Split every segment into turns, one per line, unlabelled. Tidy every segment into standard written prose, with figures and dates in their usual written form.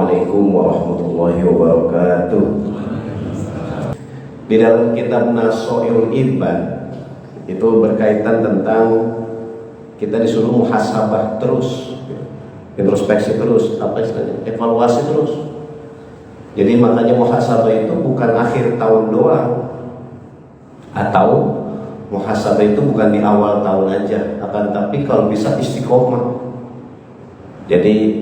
Assalamualaikum warahmatullahi wabarakatuh. Di dalam kitab Nasoirul Ibad itu berkaitan tentang kita disuruh muhasabah terus, introspeksi terus, apa istilahnya, evaluasi terus. Jadi makanya muhasabah itu bukan akhir tahun doang, atau muhasabah itu bukan di awal tahun aja, akan tapi kalau bisa istiqomah. Jadi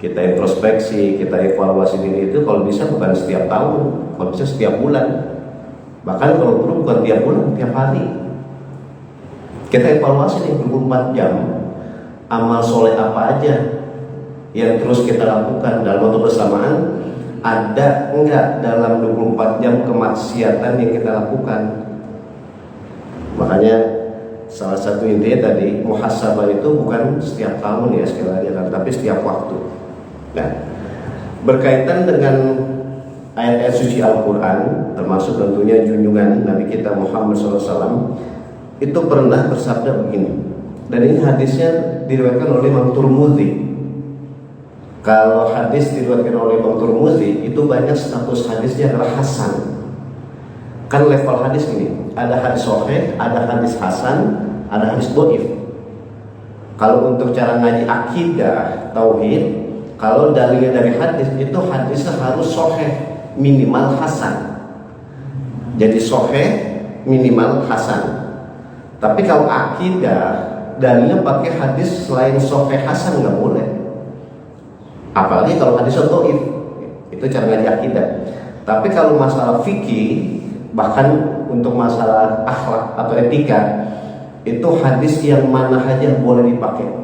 kita introspeksi, kita evaluasi diri itu kalau bisa bukan setiap tahun, kalau bisa setiap bulan, bahkan kalau perlu bukan tiap bulan, tiap hari. Kita evaluasi nih 24 jam, amal soleh apa aja yang terus kita lakukan dalam waktu bersamaan. Ada enggak dalam 24 jam kemaksiatan yang kita lakukan? Makanya salah satu intinya tadi, muhasabah itu bukan setiap tahun ya sekali lagi, tapi setiap waktu. Nah, berkaitan dengan ayat-ayat suci Al-Quran, termasuk tentunya junjungan Nabi kita Muhammad SAW, itu pernah bersabda begini. Dan ini hadisnya diriwayatkan oleh Imam Tirmidzi. Kalau hadis diriwayatkan oleh Imam Tirmidzi, itu banyak status hadisnya adalah hasan. Kan level hadis ini, ada hadis sahih, ada hadis hasan, ada hadis dhaif. Kalau untuk cara ngaji akidah, tauhid, kalau dalilnya dari hadis, itu hadisnya harus sahih, minimal hasan. Jadi sahih, minimal hasan. Tapi kalau akidah, dalilnya pakai hadis selain sahih hasan nggak boleh. Apalagi kalau hadisnya dhaif, itu cara ngaji akidah. Tapi kalau masalah fikih, bahkan untuk masalah akhlak atau etika, itu hadis yang mana aja boleh dipakai.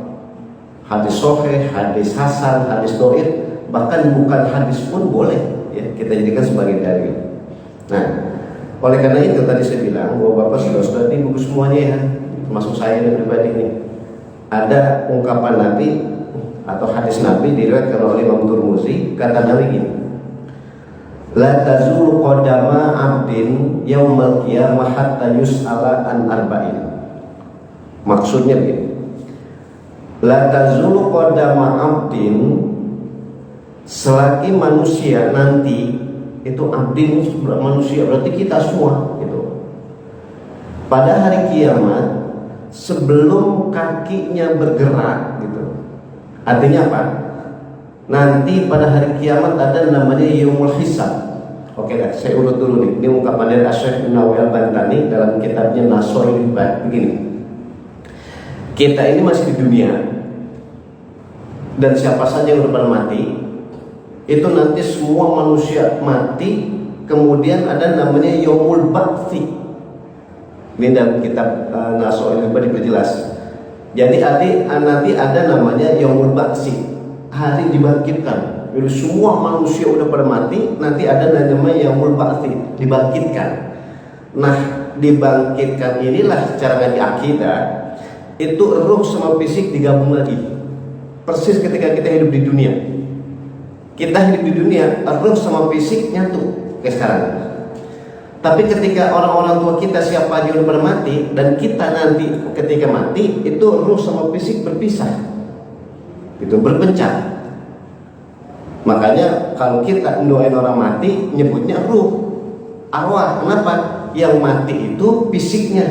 Hadis sahih, hadis hasan, hadis dhaif, bahkan bukan hadis pun boleh ya, kita jadikan sebagai dalil. Nah, oleh karena itu tadi saya bilang bahwa Bapak sudah di buku semuanya ya, termasuk saya dan pribadi ini, ada ungkapan Nabi atau hadis Nabi diriwayatkan oleh Imam Tirmidzi, kata Nabi gini: la tazulu qadama 'abdin yaumal qiyamah hatta yus'ala an arba'in. Maksudnya begini, la tazulu qadama 'abdin, selagi manusia nanti, itu abdin manusia berarti kita semua gitu. Pada hari kiamat, sebelum kakinya bergerak gitu. Artinya apa? Nanti pada hari kiamat ada namanya yaumul hisab. Oke dah, saya urut dulu nih. Ini ungkapan dari Asy-Syaikh Nawawi Al-Bantani dalam kitabnya Nasoirul Ibad. Begini, kita ini masih di dunia, dan siapa saja yang udah mati, itu nanti semua manusia mati. Kemudian ada namanya yaumul ba'tsi. Ini dalam kitab Nasoirul Ibad diperjelas. Jadi nanti ada namanya yaumul ba'tsi, hari dibangkitkan. Jadi semua manusia udah pada mati, nanti ada namanya yaumul ba'tsi, dibangkitkan. Nah, dibangkitkan inilah cara ngaji akidah, itu ruh sama fisik digabung lagi. Persis ketika kita hidup di dunia. Kita hidup di dunia, ruh sama fisik nyatu kayak sekarang. Tapi ketika orang-orang tua kita siapa aja udah pada mati, dan kita nanti ketika mati, itu ruh sama fisik berpisah, itu berpencar. Makanya kalau kita doain orang mati, nyebutnya ruh, arwah. Kenapa? Yang mati itu fisiknya.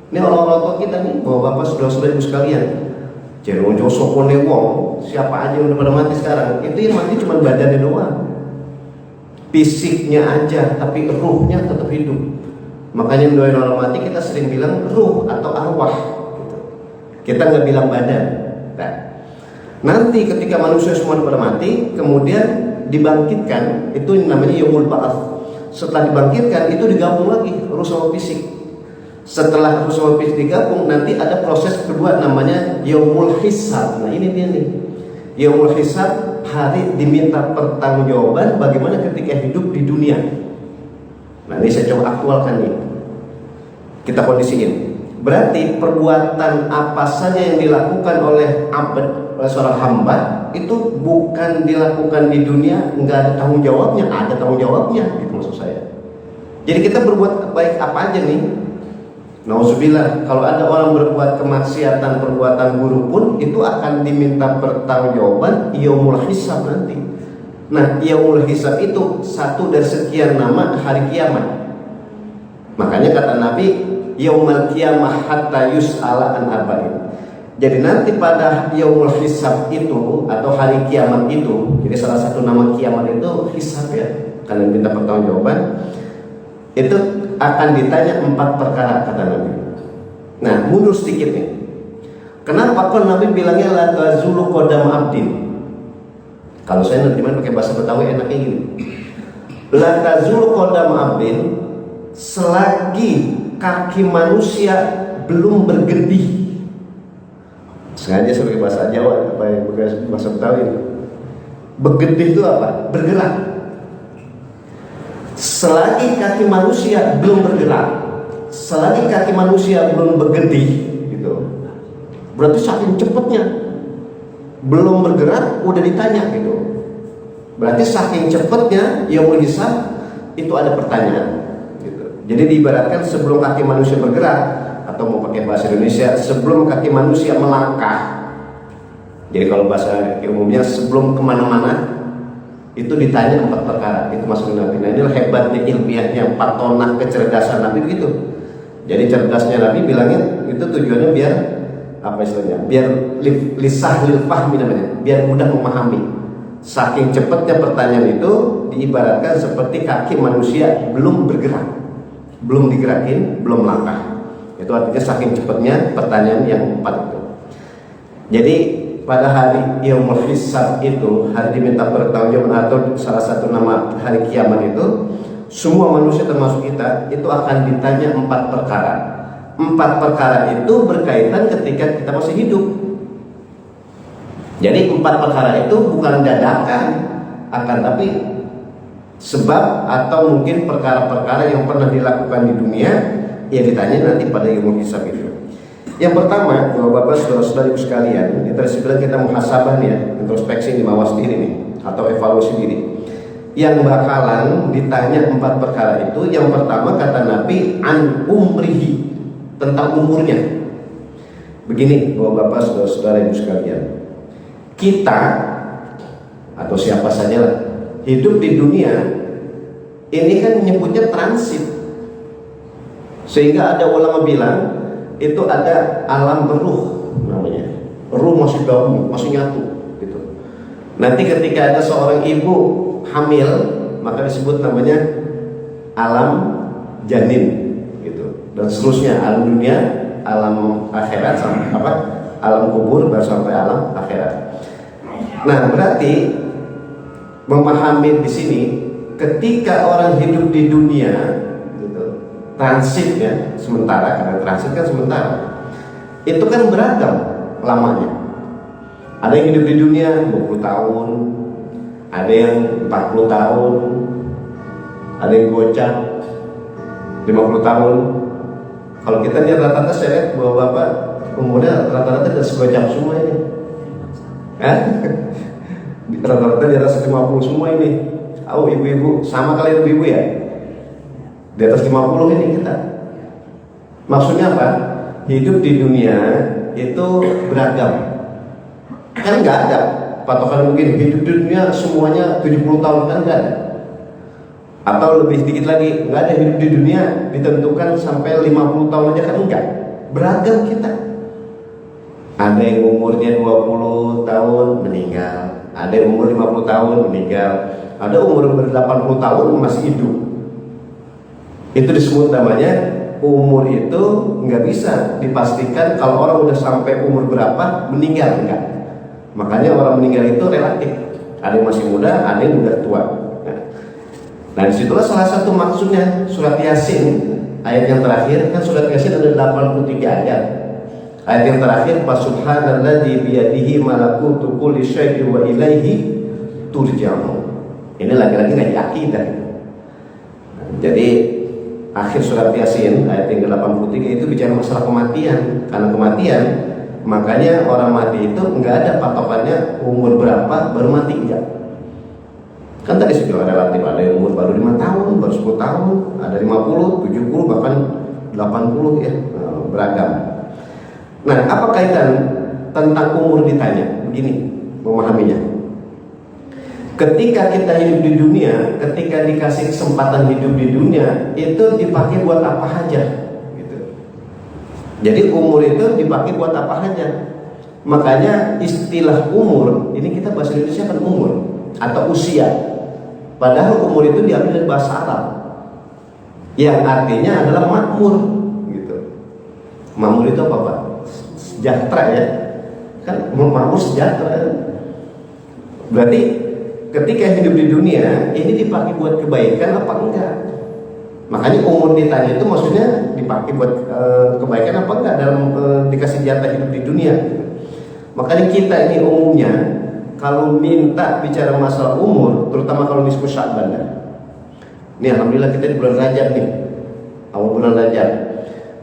Ini orang-orang tua kita nih, bahwa bapak saudara-saudara ibu sekalian, jangan sopone wong, siapa aja yang udah pada mati sekarang, itu yang mati cuma badannya doang, fisiknya aja, tapi ruhnya tetap hidup. Makanya mendoain orang mati kita sering bilang ruh atau arwah gitu. Kita nggak bilang badan. Nah, nanti ketika manusia semua pada mati, kemudian dibangkitkan, itu namanya yaumul ba'ats. Setelah dibangkitkan, itu digabung lagi ruh sama fisik. Setelah ruh sama fisik digabung, nanti ada proses kedua namanya yaumul hisab. Nah, ini dia nih, yaumul hisab, hari diminta pertanggungjawaban bagaimana ketika hidup di dunia. Nah, ini saya coba aktualkan nih, kita kondisiin. Berarti perbuatan apa saja yang dilakukan oleh abad, oleh seorang hamba, itu bukan dilakukan di dunia nggak ada tanggung jawabnya, ada tanggung jawabnya, gitu maksud saya. Jadi kita berbuat baik apa aja nih, Nauzubillah, kalau ada orang berbuat kemaksiatan perbuatan buruk pun itu akan diminta pertanggungjawaban yaumul hisab nanti. Nah, yaumul hisab itu satu dari sekian nama hari kiamat. Makanya kata Nabi, yaumul kiamah hatta yus'ala an arba'in. Jadi nanti pada yaumul hisab itu atau hari kiamat itu, jadi salah satu nama kiamat itu hisab ya, karena minta pertanggungjawaban. Itu akan ditanya 4 perkara kata Nabi. Nah, mundur sedikit nih. Kenapa kok Nabi bilangnya la tazulu qadam abdin? Kalau saya nerjemahin pakai bahasa Betawi enaknya gini. La tazulu qadam abdin, selagi kaki manusia belum bergedih. Sengaja sebagai bahasa Jawa apa yang bahasa Betawi. Bergedih itu apa? Bergerak. Selagi kaki manusia belum bergerak, selagi kaki manusia belum bergedih, gitu. Berarti saking cepatnya belum bergerak udah ditanya gitu. Berarti saking cepatnya yaumul hisab itu ada pertanyaan, gitu. Jadi diibaratkan sebelum kaki manusia bergerak, atau mau pakai bahasa Indonesia, sebelum kaki manusia melangkah. Jadi kalau bahasa umumnya sebelum kemana-mana itu ditanya 4 perkara. Itu masuk Nabi. Nah, inilah hebatnya ilmiahnya, patonah kecerdasan Nabi begitu. Jadi cerdasnya Nabi bilangnya itu tujuannya biar apa istilahnya? Biar lisahlil fahmi namanya, biar mudah memahami. Saking cepatnya pertanyaan itu diibaratkan seperti kaki manusia belum bergerak, belum digerakin, belum langkah. Itu artinya saking cepatnya pertanyaan yang 4 itu. Jadi pada hari yaumul hisab itu, hari diminta pertanggungjawaban atau salah satu nama hari kiamat itu, semua manusia termasuk kita itu akan ditanya 4 perkara. 4 perkara itu berkaitan ketika kita masih hidup. Jadi 4 perkara itu bukan dadakan, akan tapi sebab atau mungkin perkara-perkara yang pernah dilakukan di dunia yang ditanya nanti pada yaumul hisab itu. Yang pertama, Bapak saudara-saudari sekalian, ini tadi bilang kita muhasabah nih ya, introspeksi di mawas diri nih, atau evaluasi diri. Yang bakalan ditanya 4 perkara itu, yang pertama kata Nabi an umrihi, tentang umurnya. Begini, Bapak saudara-saudari sekalian, kita atau siapa saja lah hidup di dunia ini kan menyebutnya transit, sehingga ada ulama bilang itu ada alam beruh namanya. Ruh masih gabung, masih nyatu gitu. Nanti ketika ada seorang ibu hamil, maka disebut namanya alam janin gitu. Dan seterusnya alam dunia, alam akhirat sampai apa? Alam kubur baru sampai alam akhirat. Nah, berarti memahami di sini ketika orang hidup di dunia transit ya, sementara, karena transit kan sementara, itu kan beragam lamanya. Ada yang hidup di dunia 20 tahun, ada yang 40 tahun, ada yang gocap 50 tahun. Kalau kita lihat rata-rata, saya lihat bahwa Bapak umurnya rata-rata sudah segocap semua ini, rata-rata di atas 50 semua ini. Oh, ibu-ibu sama kali ibu-ibu ya, di atas 50 ini kita. Maksudnya apa? Hidup di dunia itu beragam. Kan nggak ada patokan mungkin hidup di dunia semuanya 70 tahun, kan nggak ada. Atau lebih sedikit lagi, nggak ada hidup di dunia ditentukan sampai 50 tahun aja, kan enggak. Beragam kita. Ada yang umurnya 20 tahun meninggal, ada yang umur 50 tahun meninggal, ada umur 80 tahun masih hidup. Itu disebut namanya umur itu nggak bisa dipastikan kalau orang udah sampai umur berapa meninggal, enggak. Makanya orang meninggal itu relatif. Ada yang masih muda, ada yang udah tua. Nah, disitulah salah satu maksudnya surat Yasin ayat yang terakhir, kan surat Yasin ada 83 ayat. Ayat yang terakhir, Subhanalladzi biyadihi malakutu kulli syai'in wa ilaihi turja'un. Ini lagi-lagi ngaji akidah. Jadi akhir surat Yasin ayat yang ke-83 itu bicara masalah kematian. Karena kematian, makanya orang mati itu nggak ada patokannya umur berapa baru mati, enggak. Kan tadi sudah relatif, ada yang umur baru 5 tahun, baru 10 tahun, ada 50, 70, bahkan 80 ya. Nah, beragam. Nah, apa kaitan tentang umur ditanya? Begini memahaminya. Ketika kita hidup di dunia, ketika dikasih kesempatan hidup di dunia, itu dipakai buat apa aja gitu. Jadi umur itu dipakai buat apa aja. Makanya istilah umur, ini kita bahasa Indonesia kan umur atau usia. Padahal umur itu diambil dari bahasa Arab yang artinya adalah makmur gitu. Makmur itu apa Pak? Sejahtera ya. Kan makmur sejahtera. Berarti ketika hidup di dunia ini dipakai buat kebaikan apa enggak? Makanya umur ditanya itu maksudnya dipakai buat kebaikan apa enggak dalam dikasih jatah hidup di dunia. Makanya kita ini umumnya kalau minta bicara masalah umur, terutama kalau nisfu Sya'ban ya. Ini alhamdulillah kita di bulan Rajab nih. Awal bulan Rajab.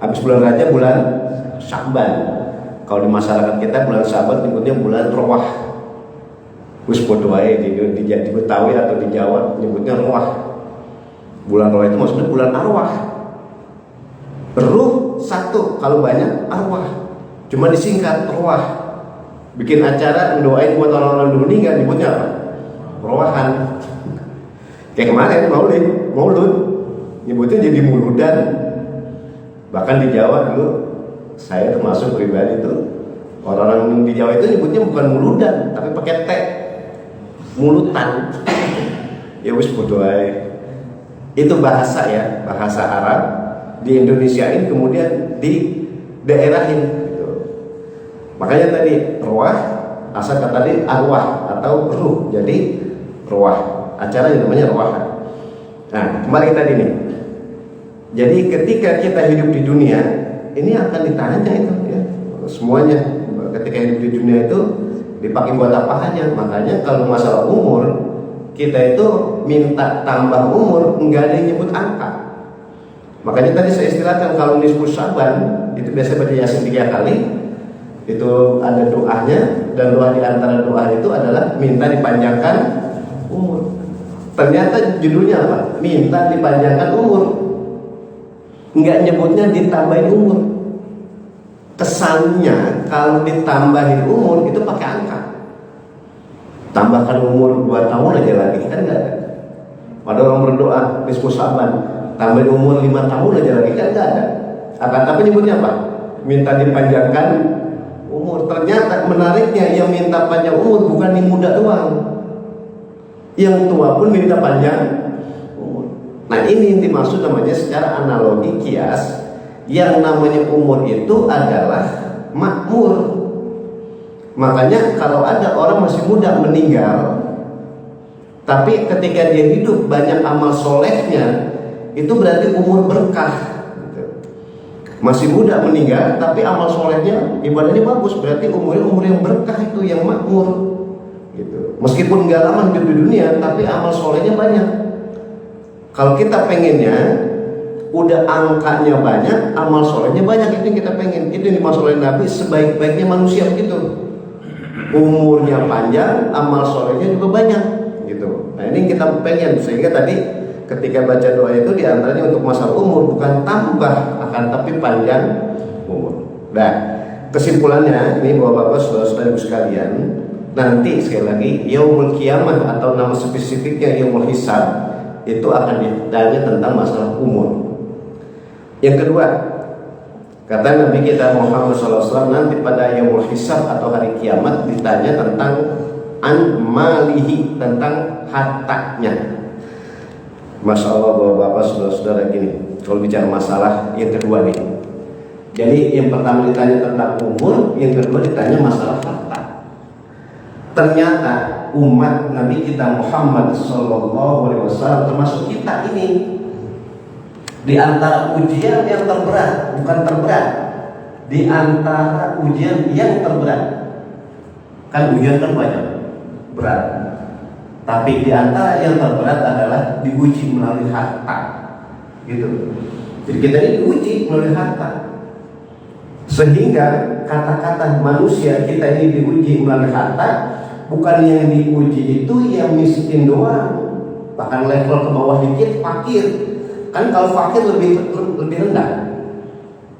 Habis bulan Rajab bulan Sya'ban. Kalau di masyarakat kita bulan Sya'ban nyebutnya bulan Rawah. Wis podo wae di Betawi atau di Jawa nyebutnya Rawah. Bulan Rawah itu maksudnya bulan arwah. Ruh satu, kalau banyak arwah. Cuma disingkat Rawah. Bikin acara mendoain buat orang-orang yang meninggal nyebutnya apa? Rawahan. Kayak kemarin Maulud nyebutnya jadi muludan. Bahkan di Jawa dulu saya termasuk pribadi itu orang-orang di Jawa itu nyebutnya bukan muludan tapi pakai T, mulutan. Ya wis bodoh aja. Itu bahasa ya, bahasa Arab di Indonesiain kemudian di daerahin. Makanya tadi ruah asal kata tadi arwah atau ruh, jadi ruah. Acara yang namanya ruah. Nah, kembali tadi nih. Jadi ketika kita hidup di dunia, ini akan ditanya itu ya. Semuanya ketika hidup di dunia itu dipakai buat apa aja. Makanya kalau masalah umur, kita itu minta tambah umur, enggak ada yang nyebut angka. Makanya tadi saya istilahkan kalau nisfu Sya'ban itu biasa baca Yasin 3 kali. Itu ada doanya, dan doa di antara doa itu adalah minta dipanjangkan umur. Ternyata judulnya apa? Minta dipanjangkan umur. Enggak nyebutnya ditambahin umur. Kesannya kalau ditambahin umur itu pakai angka. Tambahkan umur 2 tahun aja lagi, kan enggak ada. Pada orang berdoa nisfu Sya'ban, tambahin umur 5 tahun aja lagi, kan enggak ada. Akan tapi nyebutnya apa? Minta dipanjangkan umur. Ternyata menariknya yang minta panjang umur bukan yang muda doang, yang tua pun minta panjang umur. Nah ini yang dimaksud namanya secara analogi kias, yang namanya umur itu adalah makmur. Makanya kalau ada orang masih muda meninggal, tapi ketika dia hidup banyak amal solehnya, itu berarti umur berkah. Masih muda meninggal tapi amal solehnya, ibadahnya bagus, berarti umur yang berkah, itu yang makmur gitu. Meskipun nggak lama hidup di dunia tapi amal solehnya banyak. Kalau kita pengennya udah angkanya banyak, amal solehnya banyak, itu yang kita pengen. Itu yang dimaksud oleh Nabi, sebaik-baiknya manusia begitu, umurnya panjang, amal solehnya juga banyak gitu. Nah ini kita pengen, sehingga tadi ketika baca doa itu diantaranya untuk masalah umur, bukan tambah, akan tapi panjang umur. Nah, kesimpulannya ini bapak-bapak, saudara-saudara sekalian, nanti sekali lagi yaumul qiyamah atau nama spesifiknya yaumul hisab itu akan ditanya tentang masalah umur. Yang kedua, kata Nabi kita Muhammad SAW, nanti pada yaumul hisab atau hari kiamat ditanya tentang an malihi, tentang hartanya. Masya Allah bapak-bapak, saudara-saudara, gini, kalau bicara masalah yang kedua nih. Jadi yang pertama ditanya tentang umur, yang kedua ditanya masalah harta. Ternyata umat Nabi kita Muhammad SAW termasuk kita ini di antara ujian yang terberat, bukan terberat, di antara ujian yang terberat. Kan ujian kan banyak, berat. Tapi di antara yang terberat adalah diuji melalui harta, gitu. Jadi kita ini diuji melalui harta, sehingga kata-kata manusia kita ini diuji melalui harta. Bukan yang diuji itu yang miskin doang, bahkan level ke bawah dikit fakir. Kan kalau fakir lebih rendah,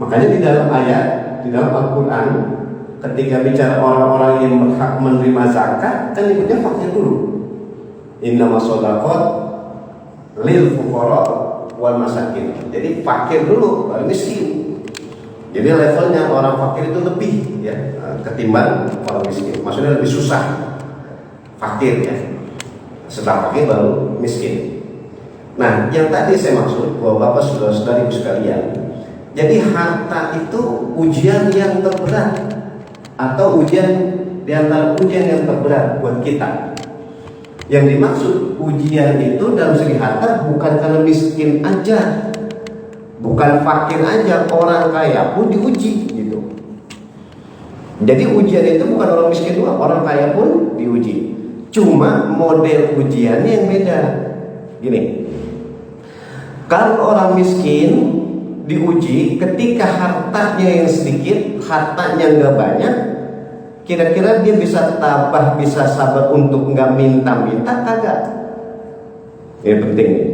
Makanya di dalam ayat, di dalam Al-Quran, ketika bicara orang-orang yang berhak menerima zakat, kan nyebutnya fakir dulu. Innamas shadaqat lil fuqara wal masakin. Jadi fakir dulu, baru miskin. Jadi levelnya orang fakir itu lebih ya ketimbang orang miskin. Maksudnya lebih susah fakir ya. Setelah fakir baru miskin. Nah, yang tadi saya maksud bahwa Bapak saudara-saudari sekalian, jadi harta itu ujian yang terberat atau ujian di antara ujian yang terberat buat kita. Yang dimaksud ujian itu dalam segi harta bukan karena miskin aja, bukan fakir aja, orang kaya pun diuji gitu. Jadi ujian itu bukan orang miskin doang, orang kaya pun diuji. Cuma model ujiannya yang beda. Gini, kalau orang miskin diuji ketika hartanya yang sedikit, hartanya nggak banyak, kira-kira dia bisa tabah, bisa sabar untuk nggak minta-minta kagak? Ini penting nih.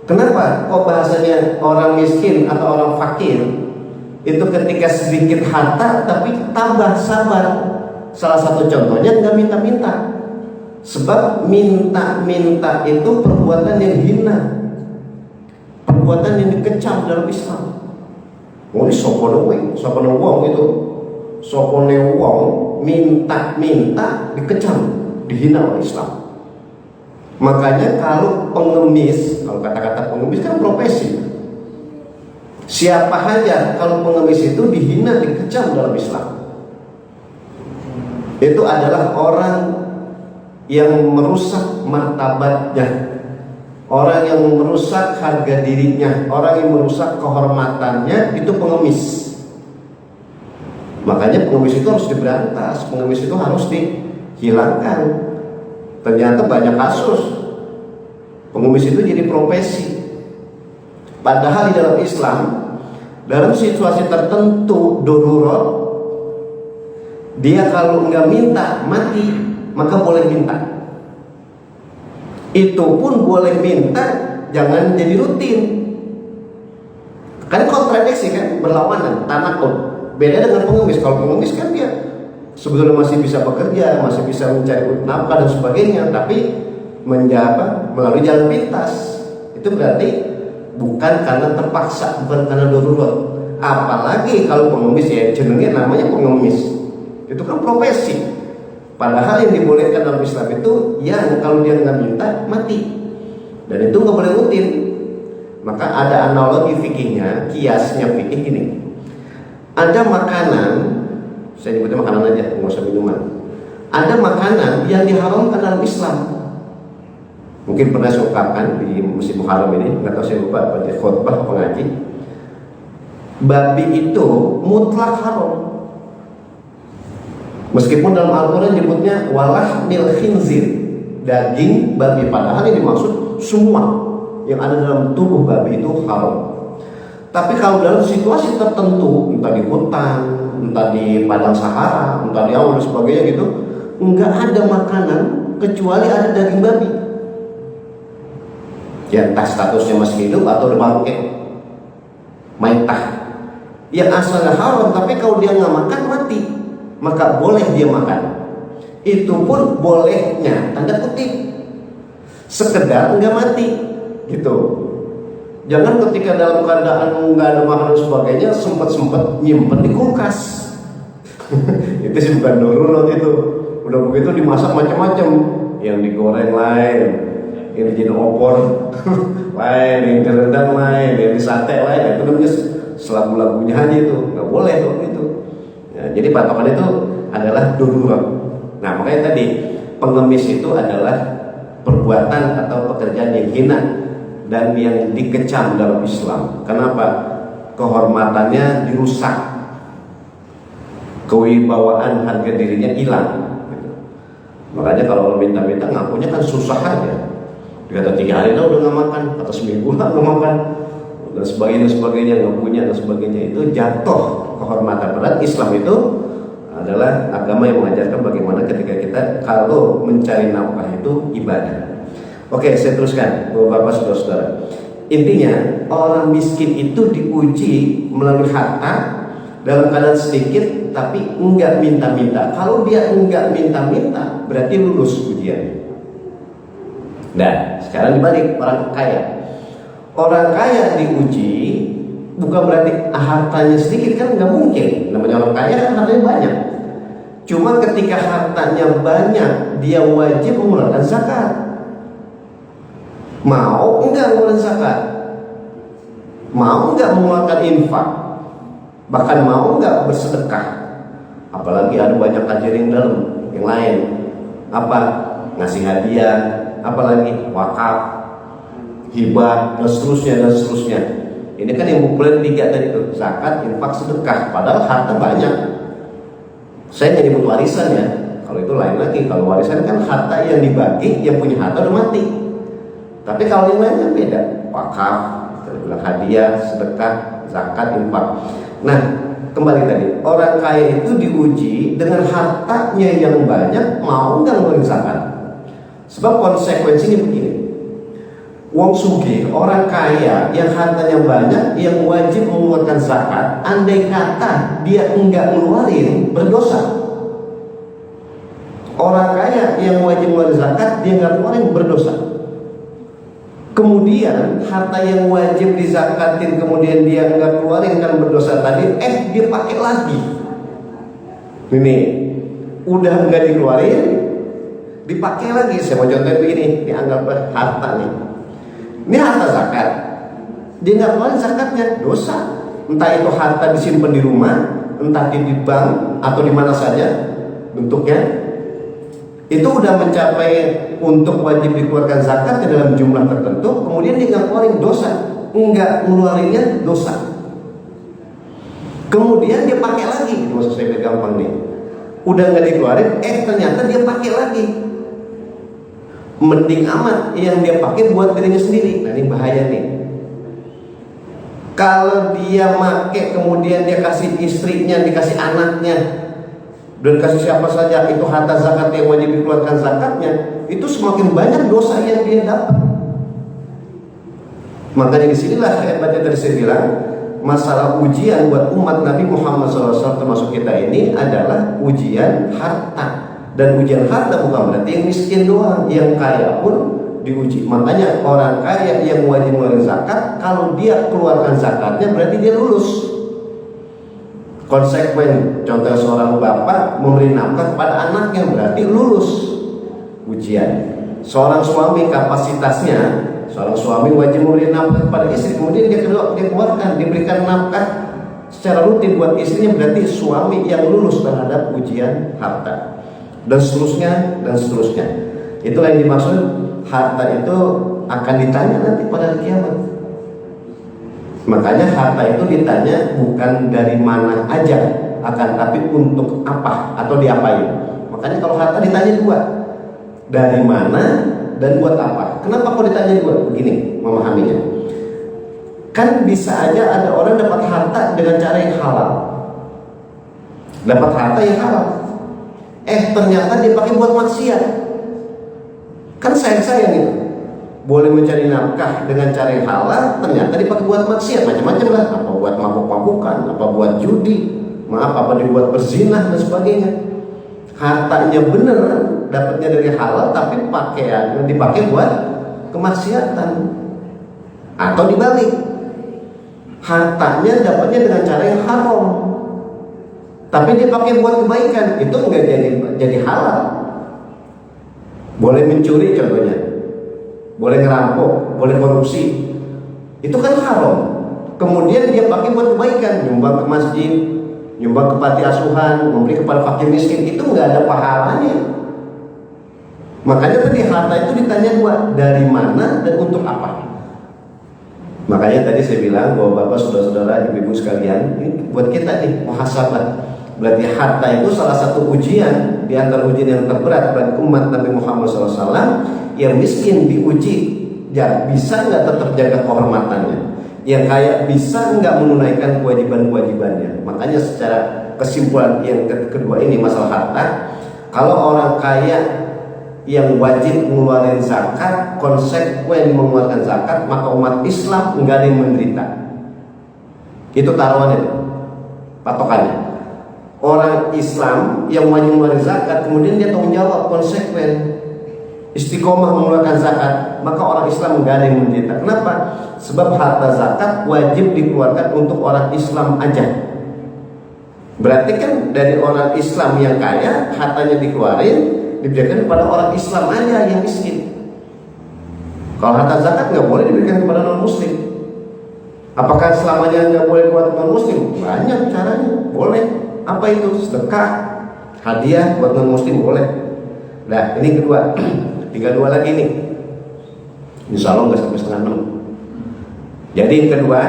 Kenapa kok bahasanya orang miskin atau orang fakir itu ketika sedikit harta tapi tabah sabar? Salah satu contohnya nggak minta-minta. Sebab minta-minta itu perbuatan yang hina, perbuatan yang dikecam dalam Islam. Oh, ini sokono wong itu. Sopone wong minta-minta dikecam, dihina oleh Islam. Makanya kalau pengemis, kalau kata-kata pengemis kan profesi. Siapa aja kalau pengemis itu dihina, dikecam dalam Islam. Itu adalah orang yang merusak martabatnya, orang yang merusak harga dirinya, orang yang merusak kehormatannya, itu pengemis. Makanya pengemis itu harus diberantas, pengemis itu harus dihilangkan. Ternyata banyak kasus pengemis itu jadi profesi. Padahal di dalam Islam, dalam situasi tertentu darurat, dia kalau nggak minta mati, maka boleh minta. Itu pun boleh minta, jangan jadi rutin. Kan kontradiksi kan, berlawanan, tanakut. Beda dengan pengemis. Kalau pengemis kan dia sebetulnya masih bisa bekerja, masih bisa mencari nafkah dan sebagainya, tapi menjabat melalui jalan pintas. Itu berarti bukan karena terpaksa, bukan karena darurat. Apalagi kalau pengemis, ya jenenge namanya pengemis, itu kan profesi. Padahal yang dibolehkan dalam Islam itu yang kalau dia nggak minta mati, dan itu nggak boleh rutin. Maka ada analogi fikihnya, kiasnya fikih ini. Ada makanan, saya nyebutnya makanan aja, nggak usah minuman. Ada makanan yang diharamkan dalam Islam. Mungkin pernah saya ungkapkan di musim Muharram ini, nggak tahu saya lupa pada khutbah pengaji. Babi itu mutlak haram. Meskipun dalam Al-Quran nyebutnya walahmil khinzir, daging babi, padahal ini dimaksud semua yang ada dalam tubuh babi itu haram. Tapi kalau dalam situasi tertentu, entah di hutan, entah di padang Sahara, entah di awan dan sebagainya gitu, nggak ada makanan kecuali ada daging babi. Ya entah statusnya masih hidup atau udah bangke, maitah. Yang asalnya haram, tapi kalau dia nggak makan mati, maka boleh dia makan. Itu pun bolehnya tanda kutip, sekedar nggak mati, gitu. Jangan ketika dalam keadaan nggak ada makanan sebagainya sempat nyimpen di kulkas. Itu sih bukan darurat itu. Udah begitu dimasak macam-macam, yang digoreng lain, yang dijadiin opor lain, yang direndam lain, yang disate lain. Itu namanya selagu-lagunya aja itu, nggak boleh tuh itu. Ya, jadi patokan itu adalah darurat. Nah makanya tadi pengemis itu adalah perbuatan atau pekerjaan yang hina dan yang dikecam dalam Islam. Kenapa? Kehormatannya dirusak, kewibawaan harga dirinya hilang. Makanya kalau orang minta-minta ngakunya kan susah aja. Dia kata 3 hari dah udah nggak makan, atau seminggu lah nggak makan, dan sebagainya nggak punya dan sebagainya. Itu jatuh kehormatan. Padahal Islam itu adalah agama yang mengajarkan bagaimana ketika kita kalau mencari nafkah itu ibadah. Oke, saya teruskan, Bapak saudara-saudara. Intinya orang miskin itu diuji melalui harta dalam keadaan sedikit tapi enggak minta-minta. Kalau dia enggak minta-minta berarti lulus ujian. Nah, sekarang dibalik orang kaya. Orang kaya diuji bukan berarti hartanya sedikit, kan nggak mungkin. Namanya orang kaya kan hartanya banyak. Cuma ketika hartanya banyak, dia wajib mengeluarkan zakat. Mau enggak mengeluarkan zakat? Mau enggak mengeluarkan infak? Bahkan mau enggak bersedekah? Apalagi ada banyak ajaran dalam yang lain. Apa? Ngasih hadiah, apalagi wakaf, hibah, dan seterusnya. Ini kan yang populer 3 tadi itu, zakat, infak, sedekah. Padahal harta banyak. Saya nggak nyebut warisan ya. Kalau itu lain lagi. Kalau warisan kan harta yang dibagi, yang punya harta udah mati. Tapi kalau yang lainnya beda. Wakaf, bilang hadiah, sedekah, zakat, infak. Nah, kembali tadi, orang kaya itu diuji dengan hartanya yang banyak, mau nggak ngeluarin zakat? Sebab konsekuensinya begini. Wong sugih, orang kaya yang hartanya banyak, yang wajib mengeluarkan zakat, andai kata dia enggak ngeluarin, berdosa. Orang kaya yang wajib mengeluarkan zakat, dia enggak ngeluarin, berdosa. Kemudian harta yang wajib dizakatin, kemudian dia enggak keluarin, kan berdosa tadi, dia pakai lagi. Ini udah enggak dikeluarin, dipakai lagi. Saya mau contoh begini, dianggap harta nih. Ini harta zakat, dia nggak keluarin zakatnya, dosa. Entah itu harta disimpan di rumah, entah di bank atau di mana saja bentuknya, itu udah mencapai untuk wajib dikeluarkan zakat dalam jumlah tertentu. Kemudian dia nggak keluarin, dosa. Nggak ngeluarinnya, dosa. Kemudian dia pakai lagi, itu maksud saya biar gampang nih. Udah nggak dikeluarin, ternyata dia pakai lagi. Mending amat yang dia pakai buat dirinya sendiri. Nah, ini bahaya nih. Kalau dia pakai kemudian dia kasih istrinya, dikasih anaknya, dan kasih siapa saja, itu harta zakat yang wajib dikeluarkan zakatnya, itu semakin banyak dosa yang dia dapat. Makanya disinilah ayat baca tadi saya bilang, masalah ujian buat umat Nabi Muhammad SAW termasuk kita ini adalah ujian harta. Dan ujian harta bukan berarti yang miskin doang, yang kaya pun diuji. Makanya orang kaya yang wajib mengeluarkan zakat, kalau dia keluarkan zakatnya berarti dia lulus. Konsekuen, contoh seorang bapak memberi nafkah kepada anaknya berarti lulus ujian. Seorang suami kapasitasnya, seorang suami wajib memberi nafkah kepada istri, kemudian dia keluarkan, diberikan nafkah secara rutin buat istrinya, berarti suami yang lulus terhadap ujian harta. Dan seterusnya. Itulah yang dimaksud harta itu akan ditanya nanti pada hari kiamat. Makanya harta itu ditanya bukan dari mana aja, akan tapi untuk apa atau diapain. Makanya kalau harta ditanya 2, dari mana dan buat apa. Kenapa kok ditanya 2? Begini memahaminya. Kan bisa aja ada orang dapat harta dengan cara yang halal, dapat harta yang halal, ternyata dia pakai buat maksiat. Kan sayang gitu. Boleh mencari nafkah dengan cara yang halal, ternyata dipakai buat maksiat, macam-macam lah. Apa buat mabuk-mabukan, apa buat judi, apa dibuat berzinah dan sebagainya. Hartanya bener, dapatnya dari halal, tapi pakaian dipakai buat kemaksiatan. Atau dibalik, hartanya dapatnya dengan cara yang haram, tapi dia pakai buat kebaikan, itu enggak jadi halal. Boleh mencuri contohnya, boleh ngerampok, boleh korupsi, itu kan haram. Kemudian dia pakai buat kebaikan, nyumbang ke masjid, nyumbang ke panti asuhan, memberi kepada fakir miskin, itu enggak ada pahalanya. Makanya tadi harta itu ditanya 2, dari mana dan untuk apa. Makanya tadi saya bilang bahwa bapak, saudara-saudara, ibu-ibu sekalian, ini buat kita nih muhasabah. Berarti harta itu salah satu ujian di antara ujian yang terberat bagi umat Nabi Muhammad SAW. Yang miskin diuji, ya bisa nggak tetap jaga kehormatannya. Yang kaya bisa nggak menunaikan kewajiban-kewajibannya. Makanya secara kesimpulan yang kedua ini masalah harta, kalau orang kaya yang wajib mengeluarkan zakat, konsekuen mengeluarkan zakat, maka umat Islam enggak ada yang menderita. Itu taruhannya, patokannya. Orang Islam yang wajib mengeluarkan zakat, kemudian dia tanggung jawab, konsekuen, istiqomah mengeluarkan zakat, maka orang Islam enggak ada yang menderita. Kenapa? Sebab harta zakat wajib dikeluarkan untuk orang Islam aja. Berarti kan dari orang Islam yang kaya, hartanya dikeluarin, diberikan kepada orang Islam aja yang miskin. Kalau harta zakat nggak boleh diberikan kepada non Muslim. Apakah selamanya nggak boleh buat non Muslim? Banyak caranya, boleh. Apa itu? Sedekah, hadiah buat non Muslim boleh. Nah ini kedua, tinggal dua lagi nih. Insya Allah nggak sampai setengah 6. Jadi yang kedua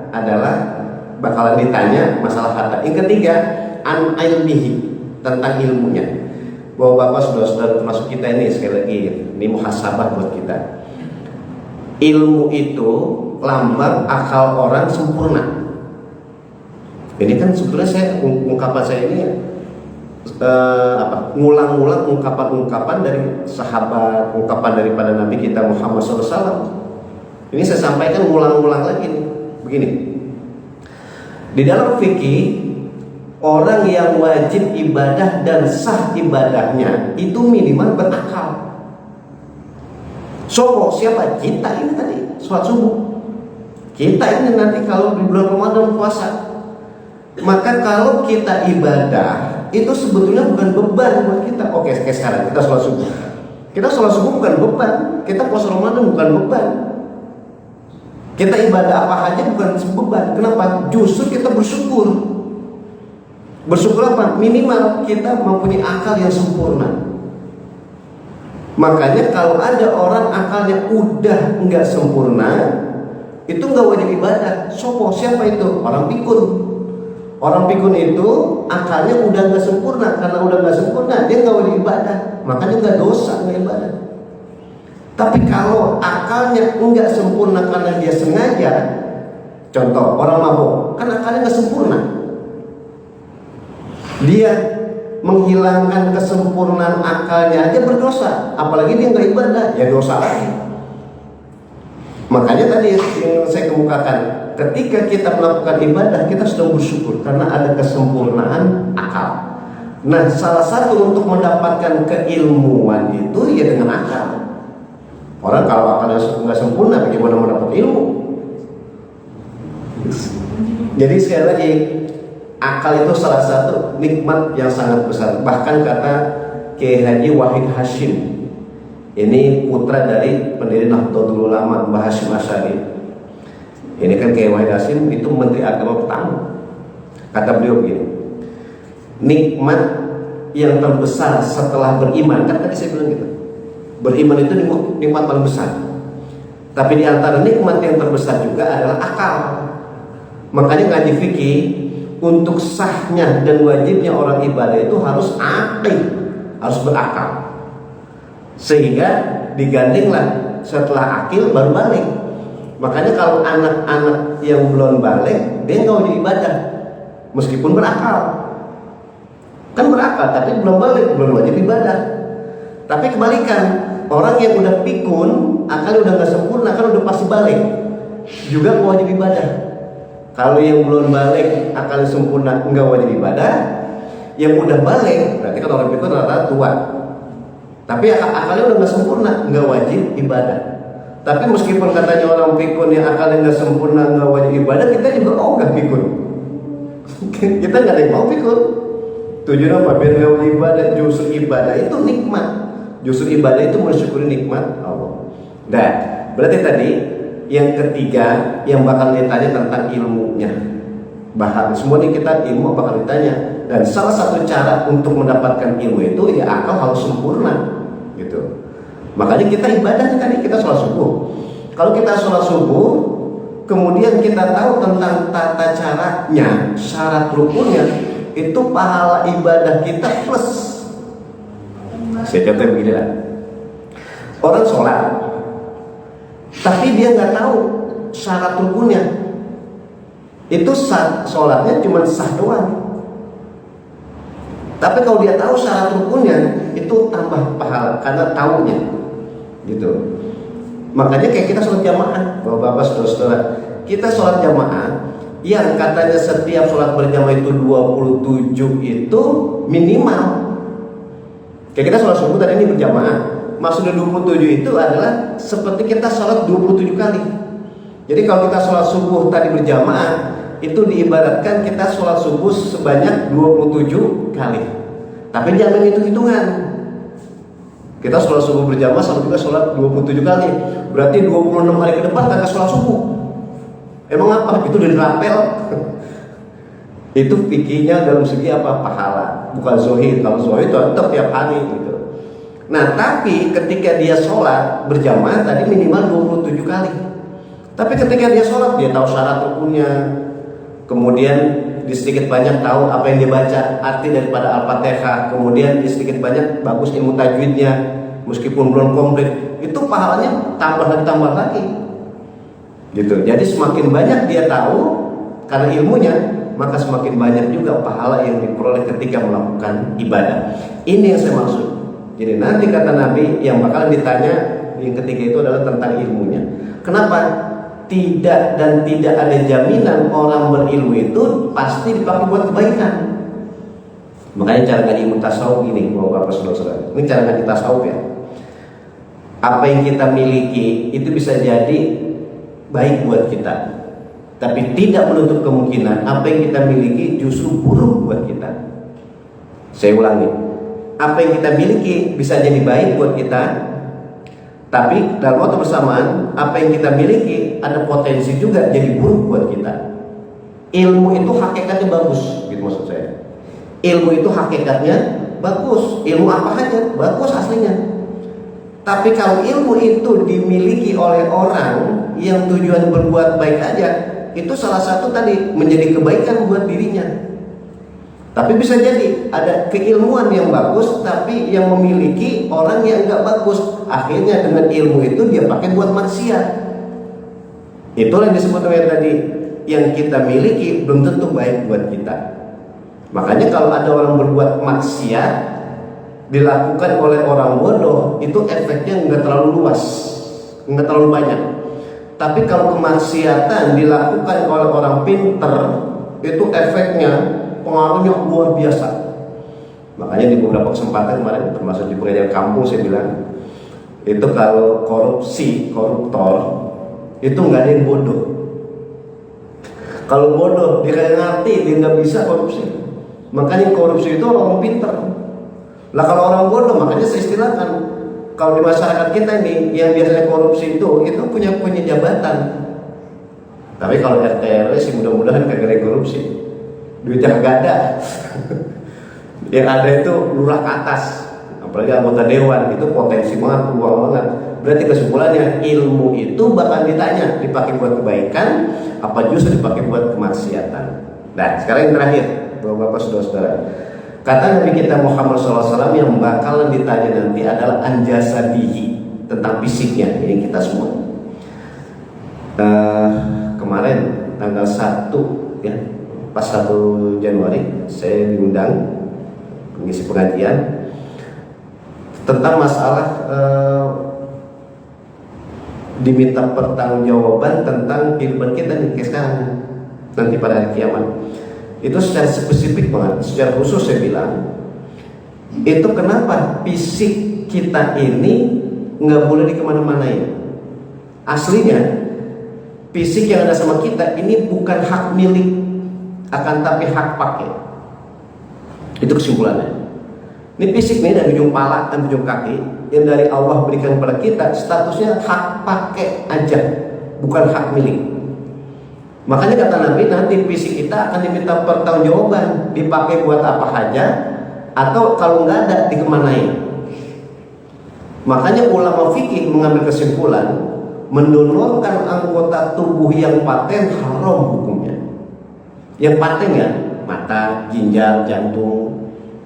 adalah bakalan ditanya masalah harta. Yang ketiga, an ilmihi, tentang ilmunya. Bahwa Bapak saudara-saudara termasuk kita ini, sekali lagi ini muhasabah buat kita. Ilmu itu lambang akal orang sempurna. Ini kan sebenarnya saya ungkapan saya ini ngulang-ngulang ungkapan-ungkapan dari sahabat, ungkapan daripada Nabi kita Muhammad SAW. Ini saya sampaikan ngulang-ngulang lagi nih. Begini. Di dalam fikih, orang yang wajib ibadah dan sah ibadahnya itu minimal berakal. So, siapa? Kita ini tadi sholat subuh. Kita ini nanti kalau di bulan Ramadan puasa. Maka kalau kita ibadah itu sebetulnya bukan beban buat kita. Oke, sekarang kita sholat subuh. Kita sholat subuh bukan beban. Kita puasa Ramadan bukan beban. Kita ibadah apa aja bukan beban. Kenapa? Justru kita bersyukur. Bersyukur apa? Minimal kita mempunyai akal yang sempurna. Makanya kalau ada orang akalnya udah nggak sempurna, itu nggak wajib ibadah. Sopo? Siapa itu? Orang pikun. Orang pikun itu akalnya udah nggak sempurna. Karena udah nggak sempurna, dia nggak wajib ibadah. Makanya nggak dosa nggak ibadah. Tapi kalau akalnya enggak sempurna karena dia sengaja, contoh orang mabuk, kan akalnya enggak sempurna. Dia menghilangkan kesempurnaan akalnya aja berdosa, apalagi dia enggak ibadah, ya dosa lagi. Makanya tadi yang saya kemukakan, ketika kita melakukan ibadah, kita sudah bersyukur karena ada kesempurnaan akal. Nah, salah satu untuk mendapatkan keilmuan itu ya dengan akal. Orang kalau akalnya nggak sempurna, bagaimana mendapat ilmu? Jadi sekali lagi, akal itu salah satu nikmat yang sangat besar. Bahkan kata Kiai Haji Wahid Hashim, ini putra dari pendiri Nahdlatul Ulama Mbah Hashim Asy'ari. Ini kan Kiai Wahid Hashim itu Menteri Agama pertama. Kata beliau begini, nikmat yang terbesar setelah beriman, kan tadi saya bilang gitu. Beriman itu nikmat paling besar. Tapi di antara nikmat yang terbesar juga adalah akal. Makanya ngaji fikih, untuk sahnya dan wajibnya orang ibadah itu harus akil, harus berakal. Sehingga digandinglah setelah akil baru balik. Makanya kalau anak-anak yang belum balik, dia nggak wajib ibadah, meskipun berakal. Kan berakal, tapi belum balik, belum wajib ibadah. Tapi kebalikan, orang yang udah pikun, akalnya udah nggak sempurna, kan udah pasti balik, juga nggak wajib ibadah. Kalau yang belum balik, akalnya sempurna, nggak wajib ibadah. Yang udah balik, berarti kan orang pikun rata-rata tua, tapi akalnya udah nggak sempurna, nggak wajib ibadah. Tapi meskipun katanya orang pikun yang akalnya nggak sempurna, nggak wajib ibadah, kita juga nggak pikun. Kita nggak ada yang mau pikun. Tujuan apa? Biar nggak wajib ibadah. Justru ibadah itu nikmat. Justru ibadah itu mensyukuri nikmat Allah. Nah, berarti tadi yang ketiga yang bakal ditanya tentang ilmunya. Bahkan semua ini kita ilmu bakal ditanya. Dan salah satu cara untuk mendapatkan ilmu itu ya akal harus sempurna, gitu. Makanya kita ibadah tadi, kita sholat subuh. Kalau kita sholat subuh, kemudian kita tahu tentang tata caranya, syarat rukunnya, itu pahala ibadah kita plus. Saya contoh begini lah. Orang sholat, tapi dia nggak tahu syarat rukunnya. Itu sholatnya cuma sah doang. Tapi kalau dia tahu syarat rukunnya, itu tambah pahala karena taunya gitu. Makanya kayak kita sholat jamaah, bapak-bapak, saudara-saudara, kita sholat jamaah yang katanya setiap sholat berjamaah itu 27 itu minimal. Kayak kita sholat subuh tadi ini berjamaah, maksudnya 27 itu adalah seperti kita sholat 27 kali. Jadi kalau kita sholat subuh tadi berjamaah, itu diibaratkan kita sholat subuh sebanyak 27 kali. Tapi jangan hitung-hitungan. Kita sholat subuh berjamaah sama juga sholat 27 kali. Berarti 26 hari ke depan kagak sholat subuh. Emang apa? Itu dari rapel. Itu fikihnya dalam segi apa? Pahala, bukan zohir. Kalau zohir itu tetap tiap hari gitu. Nah, tapi ketika dia sholat berjamaah tadi minimal 27 kali. Tapi ketika dia sholat, dia tahu syarat rukunnya, kemudian di sedikit banyak tahu apa yang dia baca, arti daripada Al-Fatihah, kemudian di sedikit banyak bagus ilmu tajwidnya, meskipun belum komplit, itu pahalanya tambah lagi gitu. Jadi semakin banyak dia tahu karena ilmunya, maka semakin banyak juga pahala yang diperoleh ketika melakukan ibadah. Ini yang saya maksud. Jadi nanti kata Nabi yang bakalan ditanya yang ketiga itu adalah tentang ilmunya. Kenapa? Tidak ada jaminan orang berilmu itu pasti dipakai buat kebaikan. Makanya cara ngaji ilmu tasawuf ini, bapak saudara, ini cara ngaji tasawuf ya. Apa yang kita miliki itu bisa jadi baik buat kita, tapi tidak menutup kemungkinan apa yang kita miliki justru buruk buat kita. Saya ulangi, apa yang kita miliki bisa jadi baik buat kita, tapi dalam waktu bersamaan apa yang kita miliki ada potensi juga jadi buruk buat kita. Ilmu itu hakikatnya bagus, gitu maksud saya. Ilmu itu hakikatnya bagus. Ilmu apa aja bagus aslinya. Tapi kalau ilmu itu dimiliki oleh orang yang tujuan berbuat baik aja, itu salah satu tadi menjadi kebaikan buat dirinya. Tapi bisa jadi ada keilmuan yang bagus, tapi yang memiliki orang yang enggak bagus. Akhirnya dengan ilmu itu dia pakai buat maksiat. Itulah yang disebut dengan tadi, yang kita miliki belum tentu baik buat kita. Makanya kalau ada orang berbuat maksiat dilakukan oleh orang bodoh, itu efeknya enggak terlalu luas, enggak terlalu banyak. Tapi kalau kemaksiatan dilakukan oleh orang pinter, itu efeknya, pengaruhnya luar biasa. Makanya di beberapa kesempatan kemarin, termasuk di pengajian kampung, saya bilang itu kalau koruptor itu nggak ada yang bodoh. Kalau bodoh dia kayak ngerti, dia nggak bisa korupsi. Makanya korupsi itu orang pinter. Lah kalau orang bodoh, makanya saya istilahkan kalau di masyarakat kita ini yang biasanya korupsi itu punya jabatan. Tapi kalau RT RW sih mudah-mudahan kagak ada korupsi. Duitnya kagak ada. Yang ada itu lurah ke atas, apalagi anggota dewan, itu potensi banget, peluang banget. Berarti kesimpulannya ilmu itu bakal ditanya dipakai buat kebaikan apa justru dipakai buat kemaksiatan. Nah sekarang yang terakhir, bapak-bapak, saudara-saudara, kata Nabi kita Muhammad SAW yang bakalan ditanya nanti adalah anjasadihi, tentang fisiknya. Ini kita semua kemarin tanggal 1 ya, pas 1 Januari saya diundang mengisi pengajian tentang masalah diminta pertanggungjawaban tentang kehidupan kita nih sekarang nanti pada hari kiamat. Itu secara spesifik banget, secara khusus saya bilang itu kenapa fisik kita ini nggak boleh dikemana-manain. Aslinya fisik yang ada sama kita ini bukan hak milik, akan tapi hak pakai. Itu kesimpulannya. Ini fisik nih dari ujung pala dan ujung kaki yang dari Allah berikan kepada kita statusnya hak pakai aja, bukan hak milik. Makanya kata Nabi nanti fisik kita akan diminta pertanggungjawaban, dipakai buat apa aja, atau kalau nggak ada dikemanain. Makanya ulama fikih mengambil kesimpulan mendonorkan anggota tubuh yang paten haram hukumnya. Yang paten ya, mata, ginjal, jantung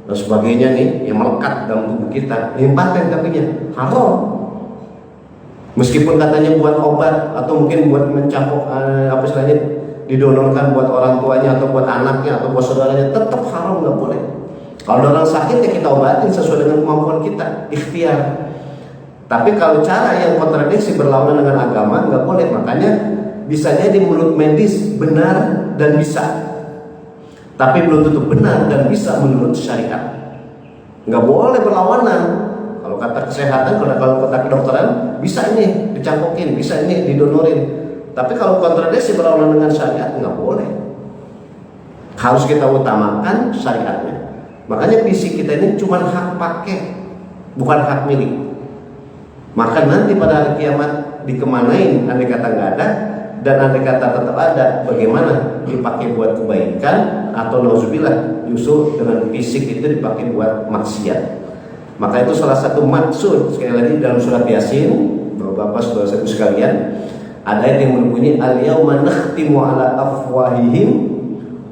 dan sebagainya nih yang melekat dalam tubuh kita, yang paten katanya haram. Meskipun katanya buat obat atau mungkin buat mencampur apa istilahnya didonorkan buat orang tuanya atau buat anaknya atau buat saudaranya, tetap haram, nggak boleh. Kalau ada orang sakit ya kita obatin sesuai dengan kemampuan kita, ikhtiar. Tapi kalau cara yang kontradiksi berlawanan dengan agama nggak boleh. Makanya bisa jadi menurut medis benar dan bisa, tapi belum tentu benar dan bisa menurut syariat. Nggak boleh berlawanan. Kalau kata kesehatan, kalau kata kedokteran, bisa ini dicangkokin, bisa ini didonorin. Tapi kalau kontradiksi berlawanan dengan syariat, nggak boleh. Harus kita utamakan syariatnya. Makanya fisik kita ini cuma hak pakai, bukan hak milik. Maka nanti pada hari kiamat dikemanain, andai kata nggak ada, dan andai kata tetap ada, bagaimana dipakai buat kebaikan atau nauzubillah justru dengan fisik itu dipakai buat maksiat. Maka itu salah satu maksud sekali lagi dalam surat Yasin, Bapak-bapak saudara-saudara sekalian, ada ayat yang berbunyi al-yauma nakhtimu ala afwahihim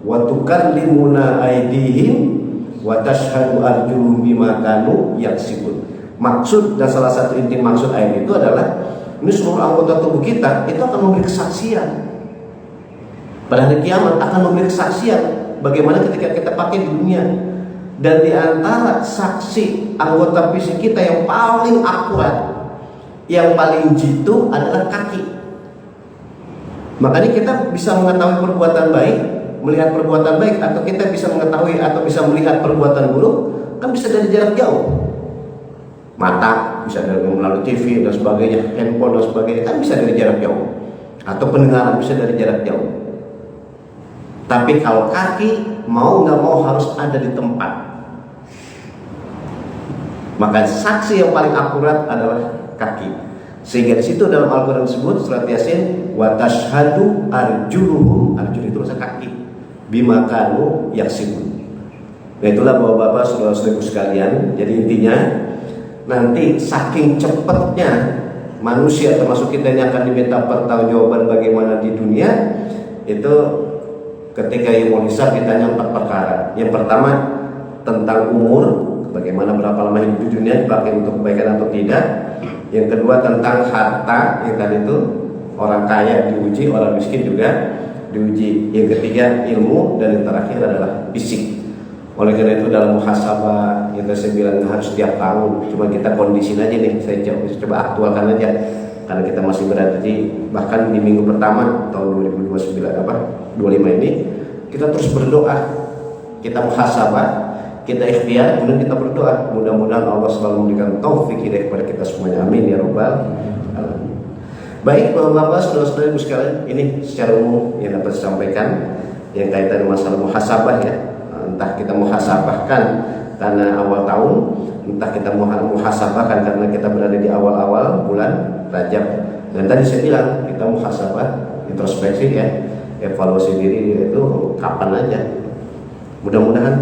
wa tukallimuna aydihim wa tashhadu arjuluhum bima kanu yaksibun. Maksud dan salah satu inti maksud ayat itu adalah ini seluruh anggota tubuh kita itu akan memberi kesaksian. Pada hari kiamat akan memberi kesaksian bagaimana ketika kita pakai di dunia. Dan di antara saksi anggota fisik kita yang paling akurat, yang paling jitu adalah kaki. Makanya kita bisa mengetahui perbuatan baik, melihat perbuatan baik, atau kita bisa mengetahui atau bisa melihat perbuatan buruk, kan bisa dari jarak jauh. Mata bisa dari melalui TV dan sebagainya, handphone dan sebagainya, kan bisa dari jarak jauh. Atau pendengaran bisa dari jarak jauh. Tapi kalau kaki mau nggak mau harus ada di tempat. Maka saksi yang paling akurat adalah kaki. Sehingga di situ dalam Al-Quran disebut surat Yasin wa tashhadu arjuluhum, arjul itu rasa kaki, bima kanu yaksibun. Nah itulah bapak-bapak saudara-saudaraku sekalian. Jadi intinya nanti saking cepatnya manusia termasuk kita yang akan diminta pertanggungjawaban bagaimana di dunia itu, ketika ilmu hisab ditanya 4 perkara. Yang pertama tentang umur, bagaimana berapa lama hidup di dunia dipakai untuk kebaikan atau tidak. Yang kedua tentang harta, yang tadi itu orang kaya diuji, orang miskin juga diuji. Yang ketiga ilmu, dan yang terakhir adalah fisik. Oleh karena itu dalam muhasabah yang saya bilang harus setiap tahun, cuma kita kondisin aja nih, saya coba aktualkan aja karena kita masih berada di bahkan di minggu pertama tahun 2025 ini kita terus berdoa, kita muhasabah, kita ikhtiar, kemudian kita berdoa. Mudah-mudahan Allah selalu memberikan taufik hidayah kepada kita semuanya. Amin ya rabbal alamin. Baik bapak-bapak, saudara-saudara sekalian, ini secara umum yang dapat saya sampaikan yang kaitan dengan masalah muhasabah ya. Entah kita muhasabahkan karena awal tahun, entah kita muhasabahkan karena kita berada di awal-awal bulan Rajab. Dan tadi saya bilang kita muhasabah, introspeksi ya, evaluasi diri itu kapan aja. Mudah-mudahan